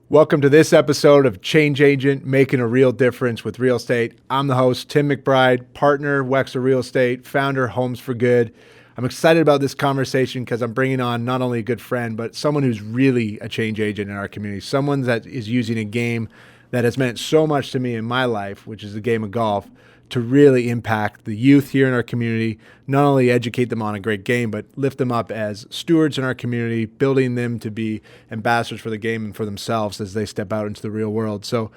Welcome to this episode of Change Agent, Making a Real Difference with Real Estate. I'm the host, Tim McBride, partner, Wexler Real Estate, founder, Homes for Good. I'm excited about this conversation because I'm bringing on not only a good friend, but someone who's really a change agent in our community, someone that is using a game that has meant so much to me in my life, which is the game of golf, to really impact the youth here in our community, not only educate them on a great game, but lift them up as stewards in our community, building them to be ambassadors for the game and for themselves as they step out into the real world. So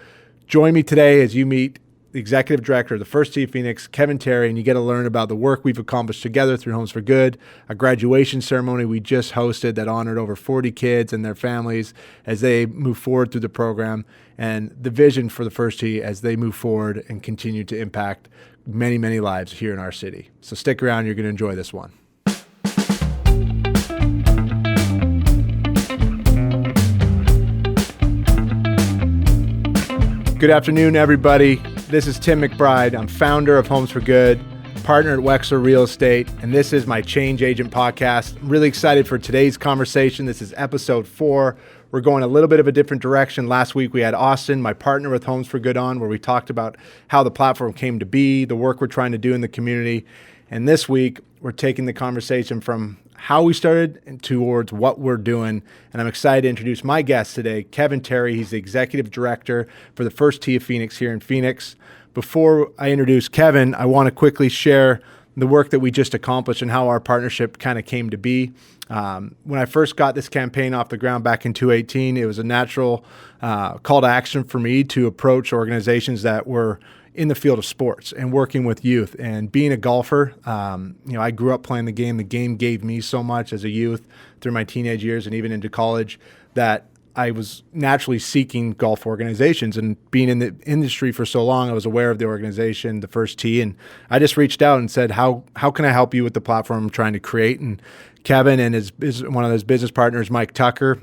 join me today as you meet the executive director of the First Tee Phoenix, Kevin Terry, and you get to learn about the work we've accomplished together through Homes for Good, a graduation ceremony we just hosted that honored over 40 kids and their families as they move forward through the program, and the vision for the First Tee as they move forward and continue to impact many, many lives here in our city. So stick around, you're going to enjoy this one. Good afternoon, everybody. This is Tim McBride. I'm founder of Homes for Good, partner at Wexler Real Estate, and this is my Change Agent podcast. I'm really excited for today's conversation. This is episode 4. We're going a little bit of a different direction. Last week we had Austin, my partner with Homes for Good, on, where we talked about how the platform came to be, the work we're trying to do in the community. And this week we're taking the conversation from how we started and towards what we're doing. And I'm excited to introduce my guest today, Kevin Terry. He's the executive director for the First Tee of Phoenix here in Phoenix. Before I introduce Kevin, I want to quickly share the work that we just accomplished and how our partnership kind of came to be. When I first got this campaign off the ground back in 2018, it was a natural call to action for me to approach organizations that were in the field of sports and working with youth. And being a golfer, I grew up playing the game. The game gave me so much as a youth through my teenage years and even into college that I was naturally seeking golf organizations. And being in the industry for so long, I was aware of the organization, the First Tee, and I just reached out and said, how can I help you with the platform I'm trying to create? And Kevin and one of his business partners, Mike Tucker,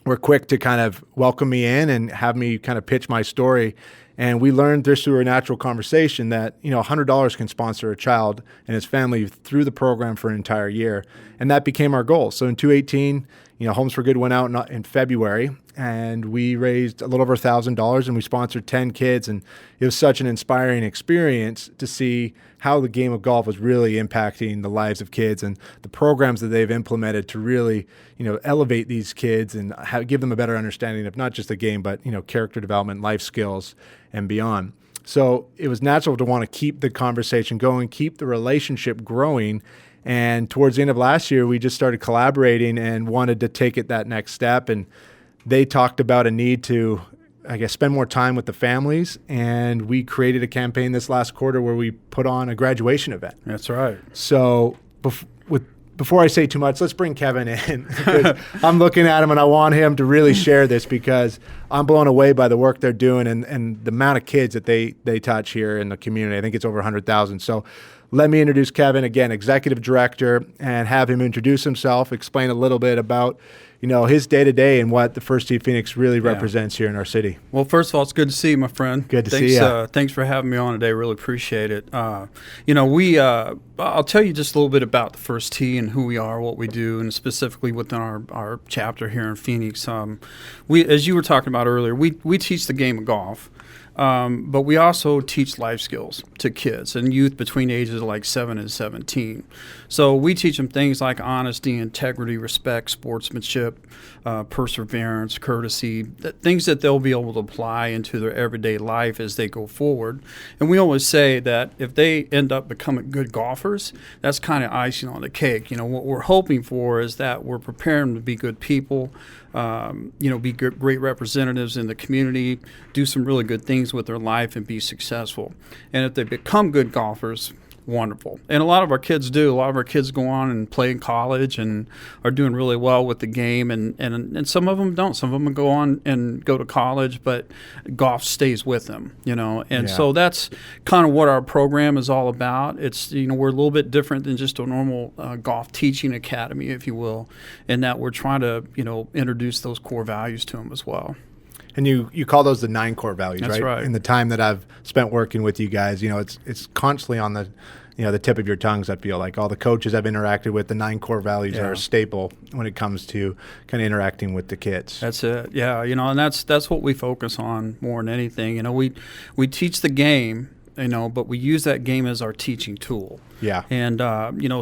were quick to kind of welcome me in and have me kind of pitch my story. And we learned this through a natural conversation that, $100 can sponsor a child and his family through the program for an entire year. And that became our goal. So in 2018, Homes for Good went out in February, and we raised a little over $1,000, and we sponsored 10 kids. And it was such an inspiring experience to see how the game of golf was really impacting the lives of kids and the programs that they've implemented to really, elevate these kids and give them a better understanding of not just the game, but, character development, life skills, and beyond. So it was natural to want to keep the conversation going, keep the relationship growing. And towards the end of last year, we just started collaborating and wanted to take it that next step. And they talked about a need to, spend more time with the families. And we created a campaign this last quarter where we put on a graduation event. That's right. So before I say too much, let's bring Kevin in. Because I'm looking at him and I want him to really share this because I'm blown away by the work they're doing and the amount of kids that they touch here in the community. I think it's over 100,000. So let me introduce Kevin, again, executive director, and have him introduce himself, explain a little bit about, his day-to-day and what the First Tee Phoenix really represents here in our city. Well, first of all, it's good to see you, my friend. Good to see you. Thanks for having me on today. Really appreciate it. I'll tell you just a little bit about the First Tee and who we are, what we do, and specifically within our chapter here in Phoenix. As you were talking about earlier, we teach the game of golf. But we also teach life skills to kids and youth between ages of like 7 and 17. So we teach them things like honesty, integrity, respect, sportsmanship, perseverance, courtesy, things that they'll be able to apply into their everyday life as they go forward. And we always say that if they end up becoming good golfers, that's kind of icing on the cake. What we're hoping for is that we're preparing them to be good people, be great representatives in the community, do some really good things with their life and be successful. And if they become good golfers, wonderful. And a lot of our kids do. A lot of our kids go on and play in college and are doing really well with the game. And some of them don't. Some of them go on and go to college, but golf stays with them, And so that's kind of what our program is all about. It's, we're a little bit different than just a normal golf teaching academy, if you will, in that we're trying to, introduce those core values to them as well. And you call those the 9 core values, That's right. In the time that I've spent working with you guys, it's constantly on the the tip of your tongues. I feel like all the coaches I've interacted with, the 9 core values are a staple when it comes to kind of interacting with the kids. That's it. Yeah, and that's what we focus on more than anything. We teach the game, but we use that game as our teaching tool. Yeah. And,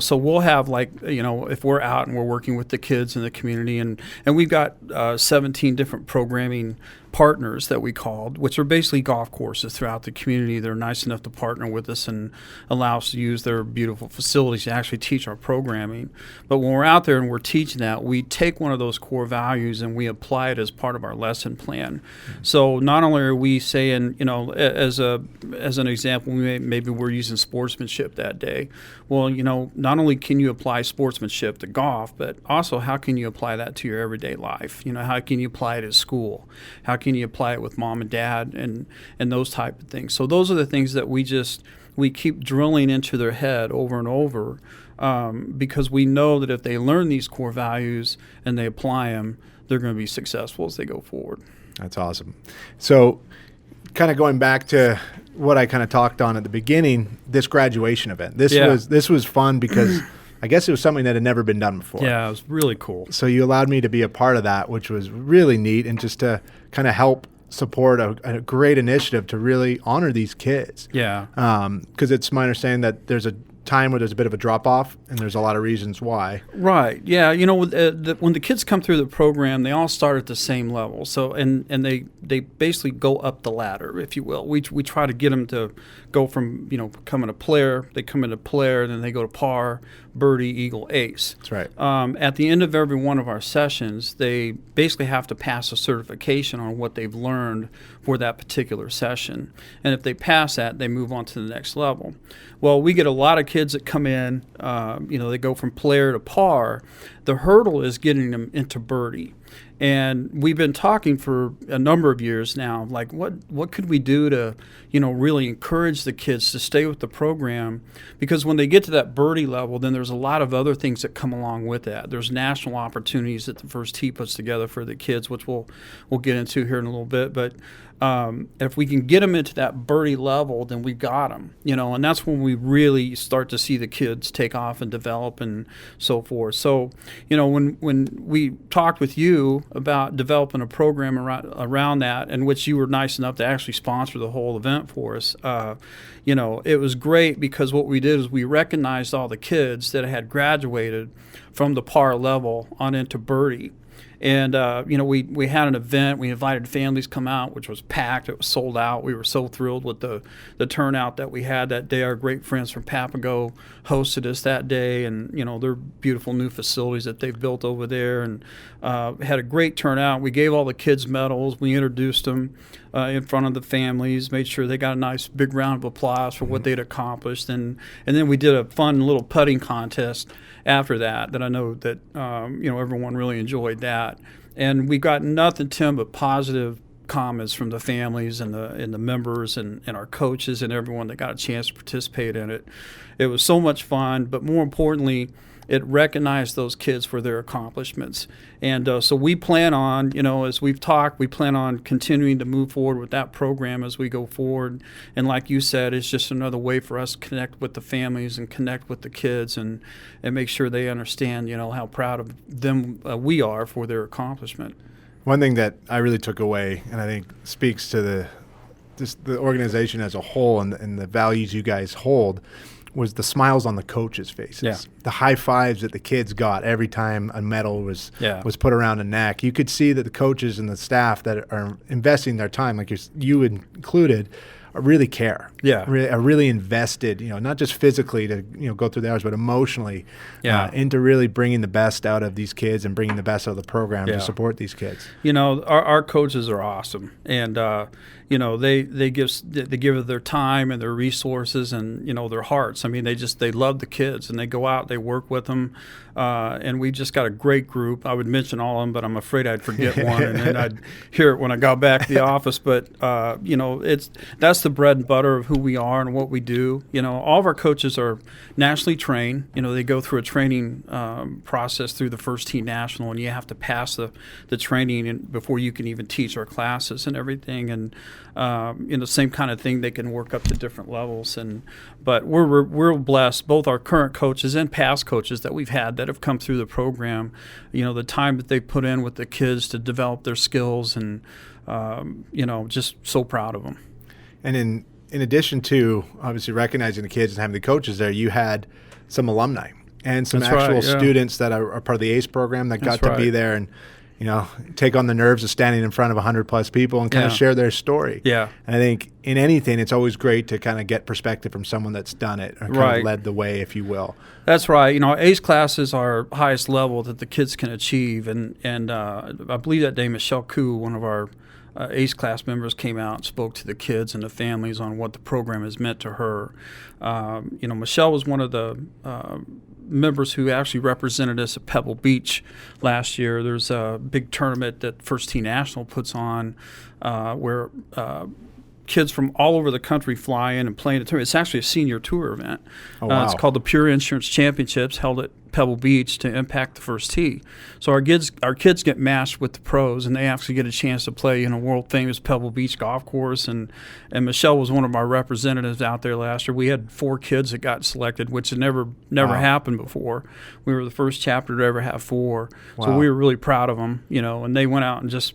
so we'll have if we're out and we're working with the kids in the community and we've got 17 different programming partners that we called, which are basically golf courses throughout the community. They're nice enough to partner with us and allow us to use their beautiful facilities to actually teach our programming. But when we're out there and we're teaching that, we take one of those core values and we apply it as part of our lesson plan. Mm-hmm. So not only are we saying, as an example, maybe we're using sportsmanship that day. Well, not only can you apply sportsmanship to golf, but also how can you apply that to your everyday life? How can you apply it at school? How can you apply it with mom and dad and those type of things? So those are the things that we keep drilling into their head over and over because we know that if they learn these core values and they apply them, they're going to be successful as they go forward. That's awesome. So kind of going back to what I kind of talked on at the beginning, this graduation event. This was fun because I guess it was something that had never been done before. Yeah, it was really cool. So you allowed me to be a part of that, which was really neat, and just to kind of help support a great initiative to really honor these kids. Yeah. Because it's my understanding that there's a time where there's a bit of a drop-off, and there's a lot of reasons why. Right. Yeah. When the kids come through the program, they all start at the same level. So and they basically go up the ladder, if you will. We try to get them to go from becoming a player. They come into player, then they go to par, birdie, eagle, ace. That's right. At the end of every one of our sessions, they basically have to pass a certification on what they've learned for that particular session. And if they pass that, they move on to the next level. Well, we get a lot of kids that come in, they go from player to par. The hurdle is getting them into birdie. And we've been talking for a number of years now, like what could we do to, really encourage the kids to stay with the program? Because when they get to that birdie level, then there's a lot of other things that come along with that. There's national opportunities that the First Tee puts together for the kids, which we'll get into here in a little bit. But if we can get them into that birdie level, then we got them, and that's when we really start to see the kids take off and develop and so forth. So, when we talked with you about developing a program around that, in which you were nice enough to actually sponsor the whole event for us, it was great because what we did is we recognized all the kids that had graduated from the par level on into birdie. And, we had an event. We invited families to come out, which was packed. It was sold out. We were so thrilled with the turnout that we had that day. Our great friends from Papago hosted us that day, and, their beautiful new facilities that they've built over there, and had a great turnout. We gave all the kids medals. We introduced them in front of the families, made sure they got a nice big round of applause for what they'd accomplished. And then we did a fun little putting contest after that I know that, everyone really enjoyed that. And we got nothing, Tim, but positive comments from the families and the members and our coaches and everyone that got a chance to participate in it. It was so much fun, but more importantly, it recognized those kids for their accomplishments. And so we plan on, as we've talked, we plan on continuing to move forward with that program as we go forward. And like you said, it's just another way for us to connect with the families and connect with the kids and make sure they understand, how proud of them we are for their accomplishment. One thing that I really took away, and I think speaks to the organization as a whole and the values you guys hold, was the smiles on the coaches' faces. Yeah. The high fives that the kids got every time a medal was put around a neck. You could see that the coaches and the staff that are investing their time, like you included, really care. Yeah. Are really invested, not just physically to, go through the hours, but emotionally into really bringing the best out of these kids and bringing the best out of the program to support these kids. Our coaches are awesome. And, they give their time and their resources and, their hearts. I mean, they love the kids and they go out, they work with them. And we just got a great group. I would mention all of them, but I'm afraid I'd forget one and then I'd hear it when I got back to the office. But, that's that's the bread and butter of who we are and what we do. All of our coaches are nationally trained. They go through a training process through the first team national, and you have to pass the training before you can even teach our classes and everything. And same kind of thing. They can work up to different levels. But we're blessed, both our current coaches and past coaches that we've had that have come through the program. The time that they put in with the kids to develop their skills, and just so proud of them. And in addition to obviously recognizing the kids and having the coaches there, you had some alumni and some students that are part of the ACE program that got to be there and take on the nerves of standing in front of 100+ people and kind of share their story. Yeah. And I think in anything, it's always great to kind of get perspective from someone that's done it or kind of led the way, if you will. That's right. ACE classes are highest level that the kids can achieve. And I believe that day Michelle Koo, one of our ACE class members, came out and spoke to the kids and the families on what the program has meant to her. Michelle was one of the members who actually represented us at Pebble Beach last year. There's a big tournament that First Team National puts on where kids from all over the country fly in and play in the tournament. It's actually a senior tour event. Oh, wow. It's called the Pure Insurance Championships, held at Pebble Beach to impact the first tee. So our kids get matched with the pros, and they actually get a chance to play in a world famous Pebble Beach golf course. And Michelle was one of our representatives out there last year. We had 4 kids that got selected, which had never happened before. We were the first chapter to ever have 4. Wow. So we were really proud of them, and they went out and just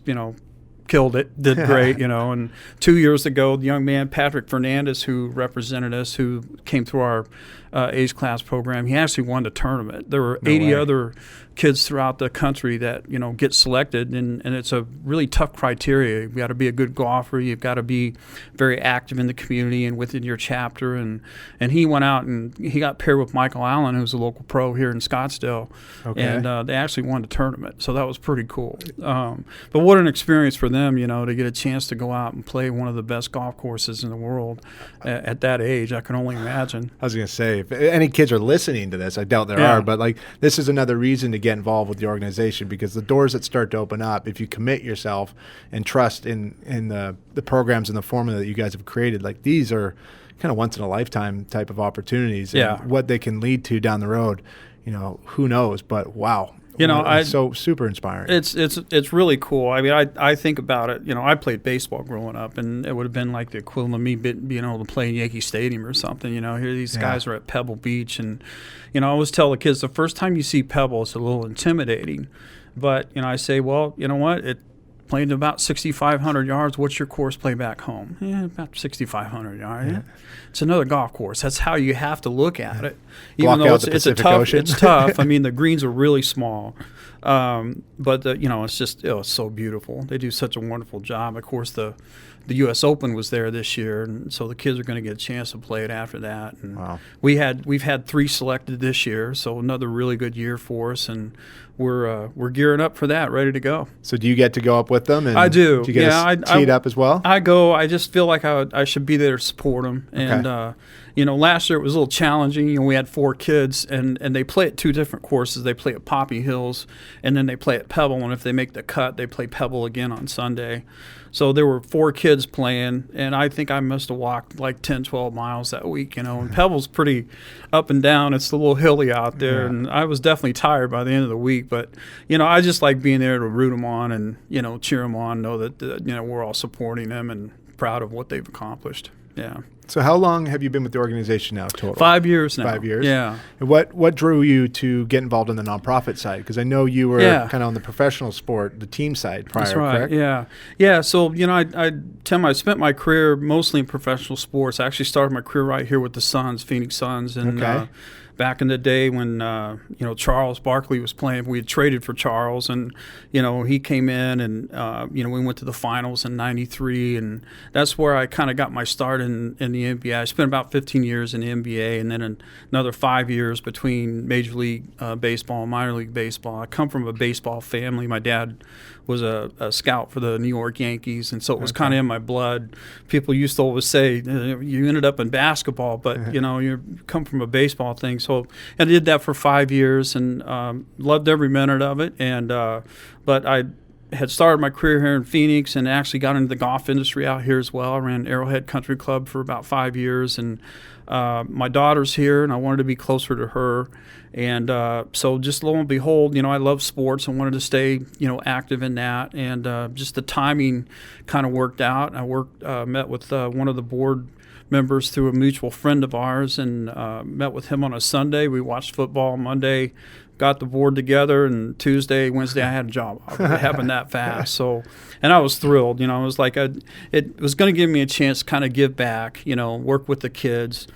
killed it, did great, And 2 years ago, the young man, Patrick Fernandez, who represented us, who came through our ACE class program, he actually won the tournament. There were 80 other kids throughout the country that, get selected, and it's a really tough criteria. You've got to be a good golfer. You've got to be very active in the community and within your chapter. And he went out and he got paired with Michael Allen, who's a local pro here in Scottsdale. Okay. And they actually won the tournament. So that was pretty cool. But what an experience for them, to get a chance to go out and play one of the best golf courses in the world at that age. I can only imagine. I was going to say, if any kids are listening to this, I doubt there are, but this is another reason to get involved with the organization, because the doors that start to open up, if you commit yourself and trust in the programs and the formula that you guys have created, these are kind of once in a lifetime type of opportunities. And what they can lead to down the road, who knows? But wow. It's so super inspiring. It's really cool. I mean, I think about it. I played baseball growing up, and it would have been like the equivalent of me being able to play in Yankee Stadium or something. Here these guys are at Pebble Beach, and I always tell the kids the first time you see Pebble, it's a little intimidating, but I say, well, you know what, playing about 6,500 yards. What's your course play back home? About 6,500 yards. Yeah. It's another golf course. That's how you have to look at it. Even though it's tough. I mean, the greens are really small, but it's just it's so beautiful. They do such a wonderful job. Of course, the U.S. Open was there this year, and so the kids are going to get a chance to play it after that. And wow. We've had 3 selected this year, so another really good year for us, and we're gearing up for that, ready to go. So do you get to go up with them? And I do. Do you get teed up as well? I go. I just feel like I should be there to support them. And last year it was a little challenging. We had 4 kids, and they play at 2 different courses. They play at Poppy Hills, and then they play at Pebble. And if they make the cut, they play Pebble again on Sunday. So there were 4 kids playing, and I think I must have walked like 10, 12 miles that week, And Pebble's pretty up and down. It's a little hilly out there, and I was definitely tired by the end of the week. But, I just like being there to root them on and, cheer them on, know that, we're all supporting them and proud of what they've accomplished. Yeah. So how long have you been with the organization now total? 5 years now. 5 years? Yeah. And what drew you to get involved in the nonprofit side? Because I know you were kind of on the professional sport, the team side prior, That's right. correct? Yeah. Yeah, so, I spent my career mostly in professional sports. I actually started my career right here with the Suns, Phoenix Suns, and back in the day when Charles Barkley was playing, we had traded for Charles, and he came in, and we went to the finals in '93, and that's where I kind of got my start in the NBA. I spent about 15 years in the NBA, and then another 5 years between Major League Baseball and minor league baseball. I come from a baseball family. My dad was a scout for the New York Yankees, and so it was kind of in my blood. People used to always say, you ended up in basketball, but you come from a baseball thing. So I did that for 5 years, and loved every minute of it. And but I had started my career here in Phoenix and actually got into the golf industry out here as well. I ran Arrowhead Country Club for about 5 years, and my daughter's here, and I wanted to be closer to her. And so just lo and behold, I love sports. I wanted to stay, active in that. And just the timing kind of worked out. I met with one of the board members through a mutual friend of ours, and met with him on a Sunday. We watched football Monday, got the board together, and Tuesday, Wednesday, I had a job. It happened that fast. So, and I was thrilled. It was like it was going to give me a chance to kind of give back, work with the kids.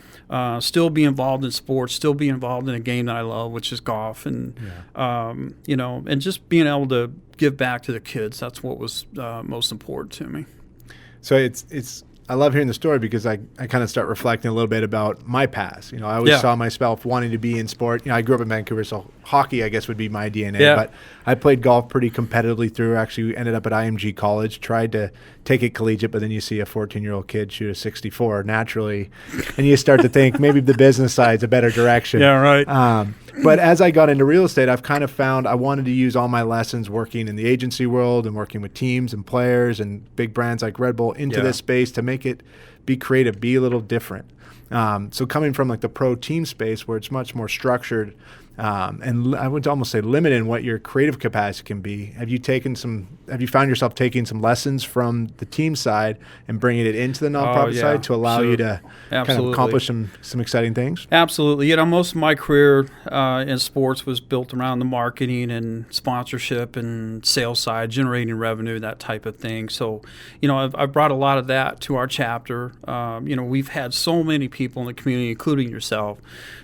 Still be involved in sports, still be involved in a game that I love, which is golf, and and just being able to give back to the kids. That's what was most important to me. So it's I love hearing the story because I kind of start reflecting a little bit about my past. I always saw myself wanting to be in sport. I grew up in Vancouver, so hockey, I guess, would be my DNA. Yeah. But I played golf pretty competitively through. Actually, ended up at IMG College, tried to take it collegiate, but then you see a 14-year-old kid shoot a 64 naturally, and you start to think maybe the business side's a better direction. Yeah, right. But as I got into real estate, I've kind of found I wanted to use all my lessons working in the agency world and working with teams and players and big brands like Red Bull into this space to make it be creative, be a little different. So coming from like the pro team space where it's much more structured, and I would almost say limited in what your creative capacity can be. Have you found yourself taking some lessons from the team side and bringing it into the nonprofit side to allow you to kind of accomplish some exciting things? Absolutely. Most of my career in sports was built around the marketing and sponsorship and sales side, generating revenue, that type of thing. So, I've brought a lot of that to our chapter. We've had so many people in the community, including yourself,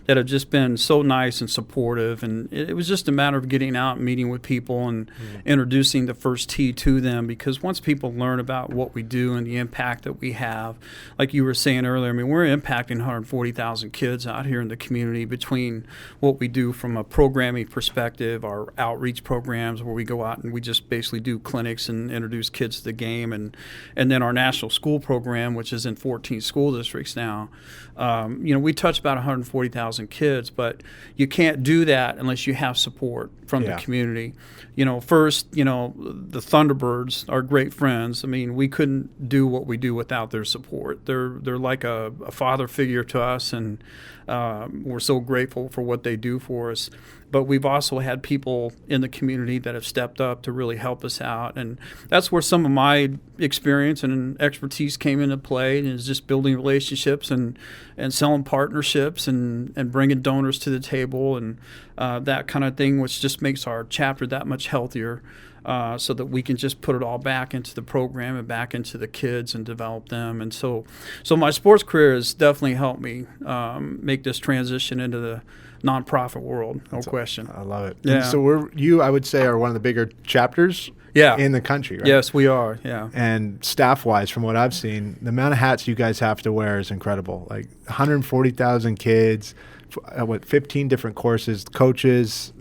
that have just been so nice and supportive. And it was just a matter of getting out and meeting with people and introducing the first tee to them, because once people learn about what we do and the impact that we have, like you were saying earlier, we're impacting 140,000 kids out here in the community between what we do from a programming perspective, our outreach programs where we go out and we just basically do clinics and introduce kids to the game, and then our national school program, which is in 14 school districts now. We touch about 140,000 kids, but you can't do that unless you have support from the community. First, the Thunderbirds are great friends. We couldn't do what we do without their support. They're like a father figure to us, and we're so grateful for what they do for us. But we've also had people in the community that have stepped up to really help us out. And that's where some of my experience and expertise came into play, and is just building relationships and selling partnerships and bringing donors to the table and that kind of thing, which just makes our chapter that much healthier. So that we can just put it all back into the program and back into the kids and develop them. And so my sports career has definitely helped me make this transition into the nonprofit world, no question. I love it. Yeah. And so I would say, are one of the bigger chapters in the country, right? Yes, we are, yeah. And staff-wise, from what I've seen, the amount of hats you guys have to wear is incredible. Like 140,000 kids, 15 different courses, coaches,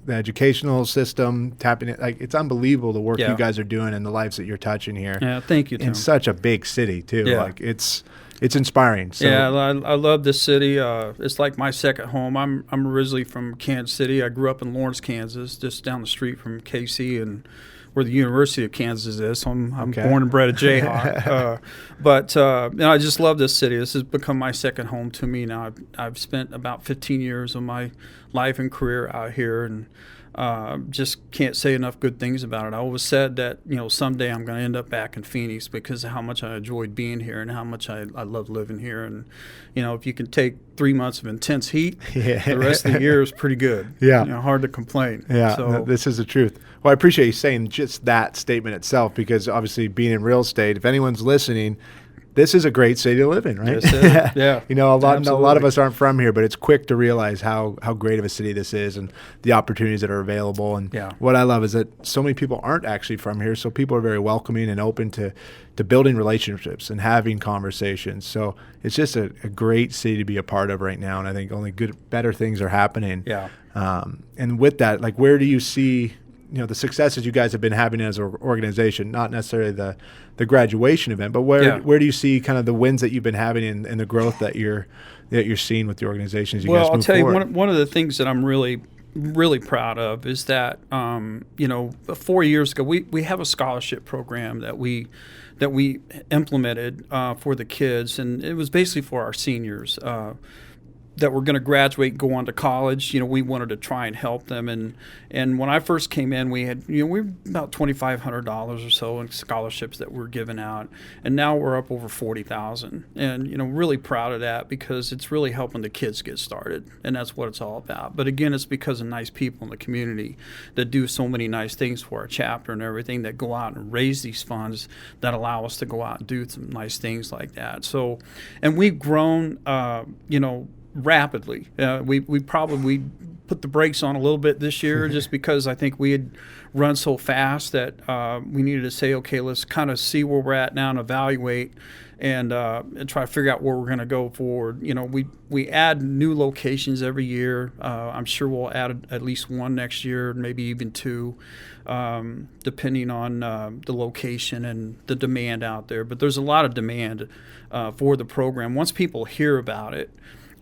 the educational system, tapping it. Like, it's unbelievable the work you guys are doing and the lives that you're touching here. Yeah, thank you, Tim. In such a big city, too. Yeah. Like, it's inspiring. So. Yeah, I love this city. It's like my second home. I'm originally from Kansas City. I grew up in Lawrence, Kansas, just down the street from KC and where the University of Kansas is. So I'm born and bred a Jayhawk. But I just love this city. This has become my second home to me now. I've spent about 15 years of my life and career out here, and just can't say enough good things about it. I always said that someday I'm going to end up back in Phoenix because of how much I enjoyed being here and how much I love living here. And if you can take 3 months of intense heat, the rest of the year is pretty good. Yeah, hard to complain. Yeah, so, this is the truth. Well, I appreciate you saying just that statement itself, because obviously being in real estate, if anyone's listening, this is a great city to live in, right? Yes, yeah. A lot of us aren't from here, but it's quick to realize how great of a city this is and the opportunities that are available. And what I love is that so many people aren't actually from here, so people are very welcoming and open to building relationships and having conversations. So it's just a great city to be a part of right now, and I think only better things are happening. Yeah. And with that, like, where do you see the successes you guys have been having as an organization, not necessarily the graduation event, but where do you see kind of the wins that you've been having and the growth that you're seeing with the organization as you guys move forward? Well, I'll tell you, one of the things that I'm really really proud of is that 4 years ago we have a scholarship program that we implemented for the kids, and it was basically for our seniors that were going to graduate and go on to college. We wanted to try and help them, and when I first came in, we had we were about $2,500 or so in scholarships that were given out, and now we're up over 40,000, and really proud of that because it's really helping the kids get started, and that's what it's all about. But again, it's because of nice people in the community that do so many nice things for our chapter and everything, that go out and raise these funds that allow us to go out and do some nice things like that. So, and we've grown, rapidly. We probably put the brakes on a little bit this year just because I think we had run so fast that we needed to say, okay, let's kind of see where we're at now and evaluate and try to figure out where we're going to go forward. We add new locations every year. I'm sure we'll add at least one next year, maybe even two, depending on the location and the demand out there. But there's a lot of demand for the program. Once people hear about it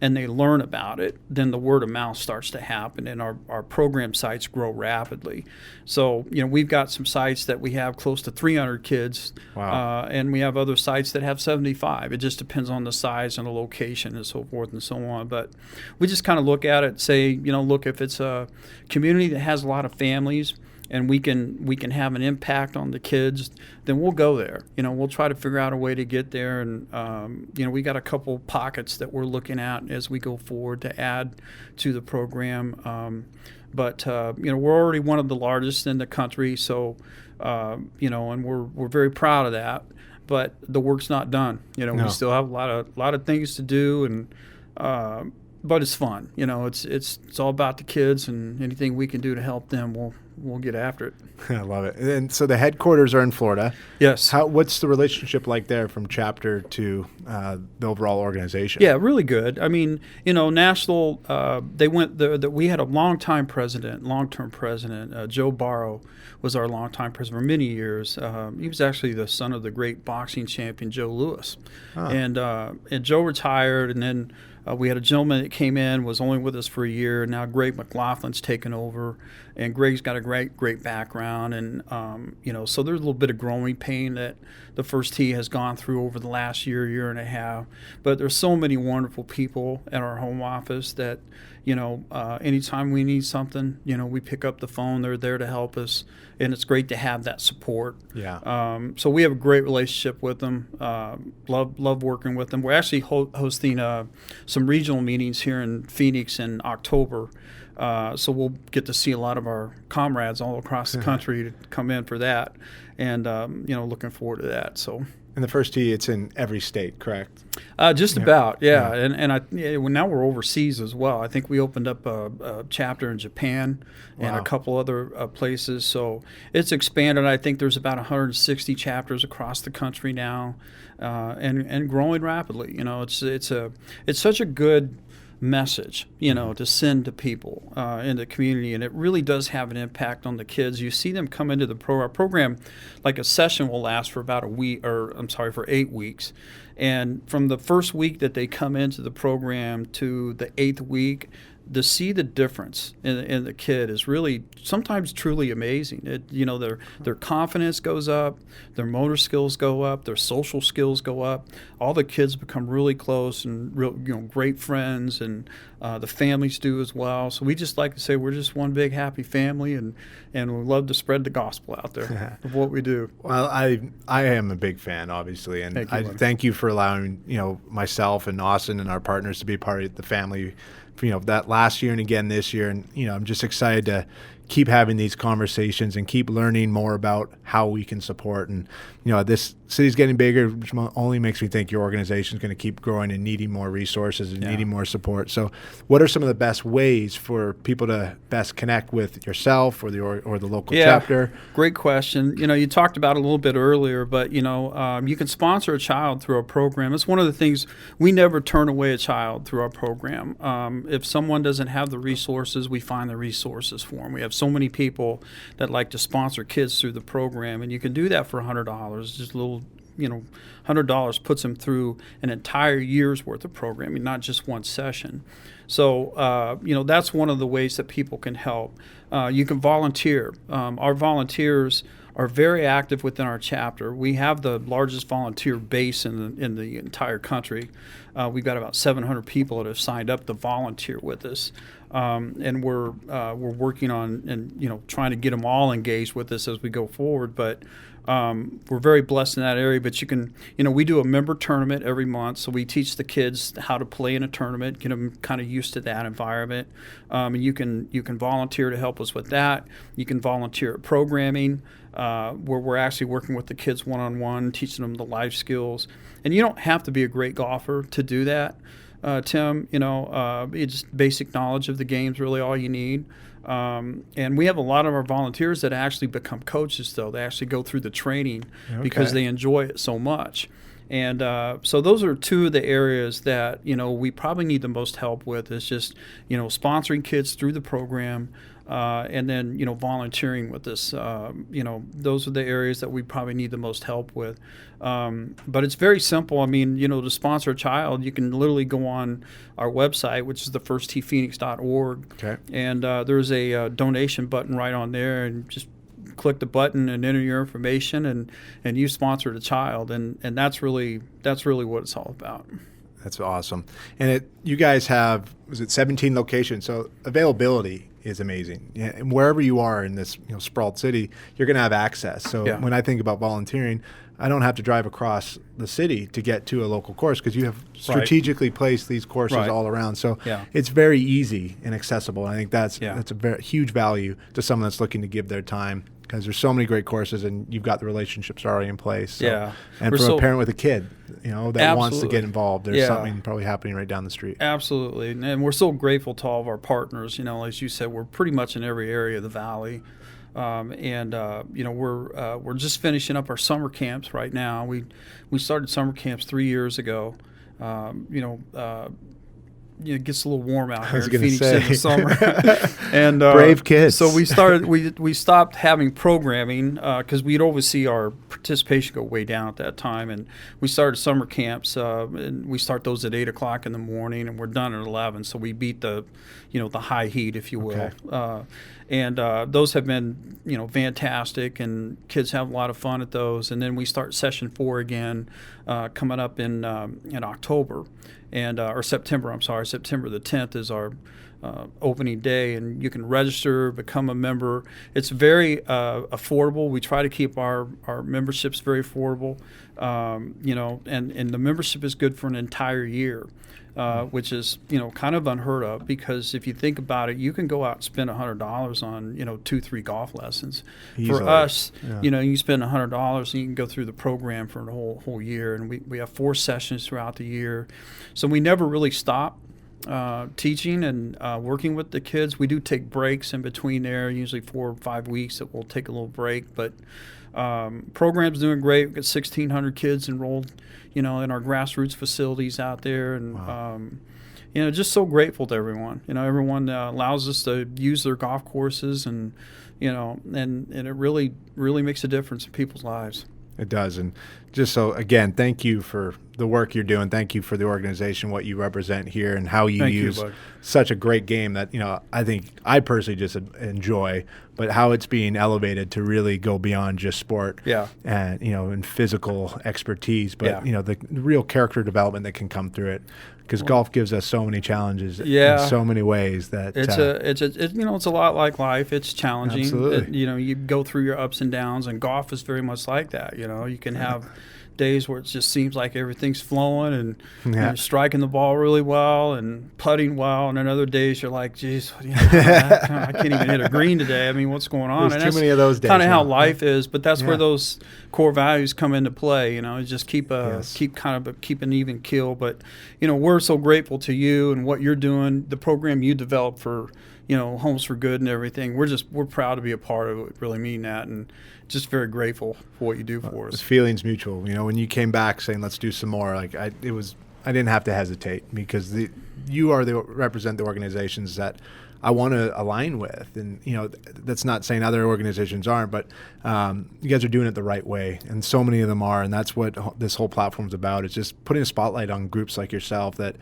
and they learn about it, then the word of mouth starts to happen, and our program sites grow rapidly. So, we've got some sites that we have close to 300 kids, wow. And we have other sites that have 75. It just depends on the size and the location and so forth and so on. But we just kind of look at it and say, look, if it's a community that has a lot of families, and we can have an impact on the kids, then we'll go there. We'll try to figure out a way to get there, and we got a couple pockets that we're looking at as we go forward to add to the program. But we're already one of the largest in the country, so and we're very proud of that. But the work's not done. No. We still have a lot of things to do, and but it's fun. It's all about the kids, and anything we can do to help them, we'll get after it. I love it. And so the headquarters are in Florida. Yes. What's the relationship like there from chapter to the overall organization? Yeah, really good. I mean, national. We had a long-term president, Joe Barrow, was our longtime president for many years. He was actually the son of the great boxing champion Joe Louis, and Joe retired, and then we had a gentleman that came in, was only with us for a year. Now Greg McLaughlin's taken over, and Greg's got a great background, and so there's a little bit of growing pain that the first tee has gone through over the last year and a half. But there's so many wonderful people at our home office that anytime we need something, we pick up the phone. They're there to help us, and it's great to have that support. Yeah. So we have a great relationship with them. Love working with them. We're actually hosting some regional meetings here in Phoenix in October. So we'll get to see a lot of our comrades all across the country to come in for that, and looking forward to that. So. And the first tee, it's in every state, correct? Just about, yeah. Now we're overseas as well. I think we opened up a chapter in Japan and a couple other places. So it's expanded. I think there's about 160 chapters across the country now, and growing rapidly. It's such a good message, to send to people in the community, and it really does have an impact on the kids. You see them come into the program, like a session will last for about for 8 weeks, and from the first week that they come into the program to the 8th week, to see the difference in the kid is really sometimes truly amazing. Their confidence goes up, their motor skills go up, their social skills go up. All the kids become really close and great friends, and the families do as well. So we just like to say we're just one big happy family, and we love to spread the gospel out there of what we do. Well, I am a big fan, obviously, and thank you for allowing myself and Austin and our partners to be part of the family. That last year and again this year, and I'm just excited to keep having these conversations and keep learning more about how we can support. And this city's getting bigger, which only makes me think your organization is going to keep growing and needing more resources and needing more support. So what are some of the best ways for people to best connect with yourself or the local chapter? Great question. You talked about it a little bit earlier, but you can sponsor a child through our program. It's one of the things, we never turn away a child through our program. If someone doesn't have the resources, we find the resources for them. We have so many people that like to sponsor kids through the program, and you can do that for $100, just a little $100 puts them through an entire year's worth of programming, not just one session. So, that's one of the ways that people can help. You can volunteer. Our volunteers are very active within our chapter. We have the largest volunteer base in the entire country. We've got about 700 people that have signed up to volunteer with us, and we're working on and trying to get them all engaged with us as we go forward. But we're very blessed in that area. But you can, we do a member tournament every month, so we teach the kids how to play in a tournament, get them kind of used to that environment. And you can volunteer to help us with that. You can volunteer at programming, where we're actually working with the kids one-on-one, teaching them the life skills. And you don't have to be a great golfer to do that, Tim. It's just basic knowledge of the game's really all you need. And we have a lot of our volunteers that actually become coaches, though. They actually go through the training because they enjoy it so much. And so those are two of the areas that, we probably need the most help with is just, sponsoring kids through the program, and then, volunteering with us. Those are the areas that we probably need the most help with. But it's very simple. I mean, to sponsor a child, you can literally go on our website, which is thefirsttphoenix.org. Okay. And there's a donation button right on there, and just click the button and enter your information, and you sponsored a child. And that's really what it's all about. That's awesome. And you guys have, 17 locations? So availability is amazing. Yeah, and wherever you are in this sprawled city, you're going to have access. So when I think about volunteering, I don't have to drive across the city to get to a local course because you have strategically placed these courses all around. So it's very easy and accessible. I think that's a very huge value to someone that's looking to give their time, because there's so many great courses and you've got the relationships already in place. So, and for a parent with a kid, that wants to get involved, there's something probably happening right down the street. Absolutely. And we're so grateful to all of our partners. As you said, we're pretty much in every area of the valley. We're just finishing up our summer camps right now. We started summer camps 3 years ago. It gets a little warm out here in Phoenix in the summer. And brave kids. So we stopped having programming because we'd always see our participation go way down at that time. And we started summer camps, and we start those at 8 o'clock in the morning, and we're done at 11. So we beat the high heat, if you will. Okay. And those have been, fantastic, and kids have a lot of fun at those. And then we start session 4 again, coming up in October, or September. I'm sorry, September the 10th is our opening day, and you can register, become a member. It's very affordable. We try to keep our memberships very affordable, and the membership is good for an entire year. Which is, kind of unheard of, because if you think about it, you can go out and spend $100 on, 2-3 golf lessons. Easily. For us, you spend $100 and you can go through the program for the whole year. And we have 4 sessions throughout the year. So we never really stop teaching and working with the kids. We do take breaks in between there, usually 4 or 5 weeks that we'll take a little break. But program's doing great. We've got 1,600 kids enrolled, in our grassroots facilities out there. And, just so grateful to everyone. Everyone allows us to use their golf courses, and it really, really makes a difference in people's lives. It does. And just so, again, thank you for the work you're doing. Thank you for the organization, what you represent here, and how you use such a great game that, I think I personally just enjoy, but how it's being elevated to really go beyond just sport and, and physical expertise, but, the real character development that can come through it. Because golf gives us so many challenges in so many ways that it's a lot like life. It's challenging. Absolutely. You go through your ups and downs, and golf is very much like that. You can have days where it just seems like everything's flowing and you're striking the ball really well and putting well, and then other days you're like, geez, I can't even hit a green today. I mean, what's going on? There's too many of those days. Kind of how life is, but that's where those core values come into play. Just keep an even keel. But we're so grateful to you and what you're doing, the program you developed for Homes for Good and everything. We're proud to be a part of it. Really mean that, and just very grateful for what you do for us. It's feelings mutual. When you came back saying let's do some more, I didn't have to hesitate, because you represent the organizations that I want to align with. And, that's not saying other organizations aren't, but you guys are doing it the right way. And so many of them are. And that's what this whole platform is about. It's just putting a spotlight on groups like yourself that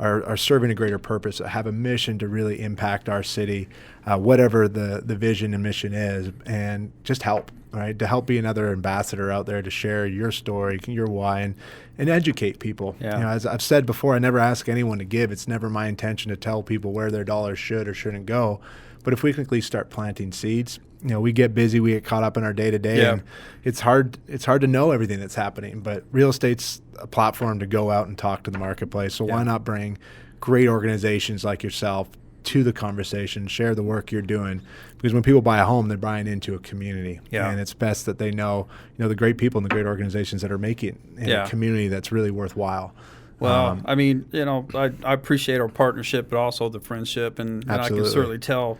are serving a greater purpose, that have a mission to really impact our city, whatever the vision and mission is, and just help, right? To help be another ambassador out there to share your story, your why, and educate people. Yeah. As I've said before, I never ask anyone to give. It's never my intention to tell people where their dollars should or shouldn't go. But if we can at least start planting seeds, we get busy, we get caught up in our day-to-day, and it's hard to know everything that's happening. But real estate's a platform to go out and talk to the marketplace. So why not bring great organizations like yourself to the conversation, share the work you're doing? Because when people buy a home, they're buying into a community. And it's best that they know, the great people and the great organizations that are making it in a community that's really worthwhile. Well, I mean, I appreciate our partnership, but also the friendship, and I can certainly tell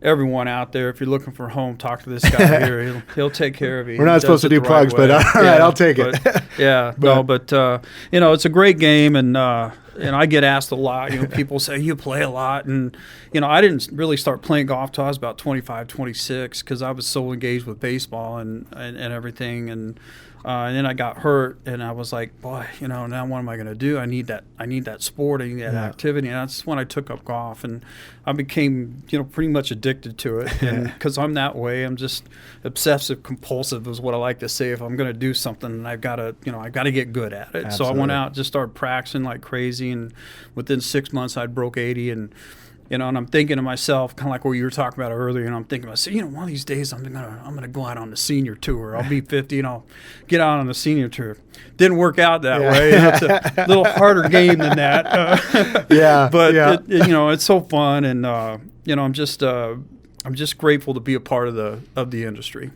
everyone out there, if you're looking for a home, talk to this guy here. He'll take care of you. We're not supposed to do plugs, but all right, I'll take it. It's a great game, and I get asked a lot. People say you play a lot, and I didn't really start playing golf till I was about 25, 26, because I was so engaged with baseball and everything, and then I got hurt, and I was like, boy, now what am I going to do? I need that sport, I need that activity, and that's when I took up golf, and I became, pretty much addicted to it, and because I'm that way, I'm just obsessive compulsive is what I like to say. If I'm going to do something, I've got to get good at it. So I went out, just started practicing like crazy, and within 6 months, I'd broke 80, and and I'm thinking to myself, kind of like what you were talking about earlier, I'm thinking to myself, one of these days I'm gonna go out on the senior tour. I'll be 50 and I'll get out on the senior tour. Didn't work out that way. It's a little harder game than that. But it's so fun, and I'm just grateful to be a part of the industry.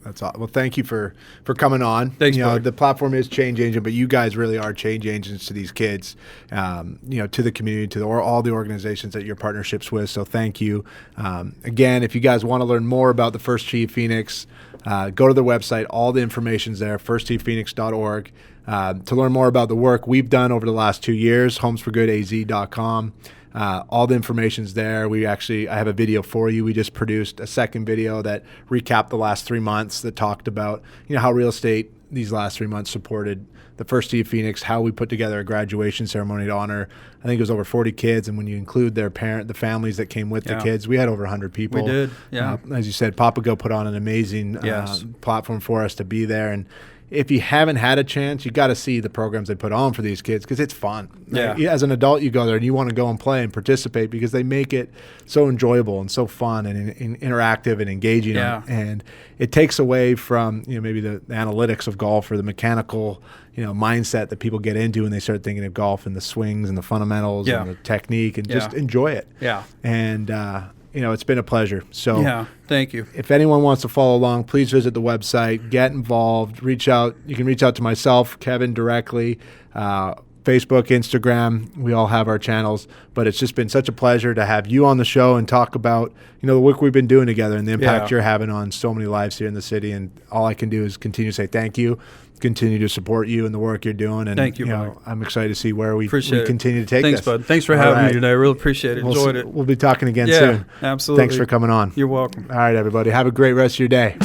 That's awesome. Well, thank you for coming on. Thanks, buddy. The platform is change agent, but you guys really are change agents to these kids, to the community, to all the organizations that you're partnerships with. So thank you. Again, if you guys want to learn more about the First Tee Phoenix, go to their website. All the information's there, firstteephoenix.org. To learn more about the work we've done over the last 2 years, homesforgoodaz.com. All the information's there. I have a video for you. We just produced a second video that recapped the last 3 months, that talked about, how real estate these last 3 months supported the First Tee of Phoenix, how we put together a graduation ceremony to honor, I think it was over 40 kids. And when you include the families that came with the kids, we had over 100 people. We did. As you said, Papago put on an amazing platform for us to be there. And if you haven't had a chance, you got to see the programs they put on for these kids, because it's fun. As an adult, you go there and you want to go and play and participate, because they make it so enjoyable and so fun and interactive and engaging. And it takes away from maybe the analytics of golf or the mechanical mindset that people get into when they start thinking of golf and the swings and the fundamentals and the technique, and just enjoy it. And it's been a pleasure. So thank you. If anyone wants to follow along, please visit the website, get involved, reach out. You can reach out to myself, Kevin, directly, Facebook, Instagram. We all have our channels, but it's just been such a pleasure to have you on the show and talk about, the work we've been doing together and the impact you're having on so many lives here in the city. And all I can do is continue to say thank you, continue to support you and the work you're doing. And thank you, Mike. I'm excited to see where we continue to take this. Thanks, bud. Thanks for having me today. I really appreciate it. Enjoyed it. We'll be talking again soon. Absolutely. Thanks for coming on. You're welcome. All right, everybody. Have a great rest of your day.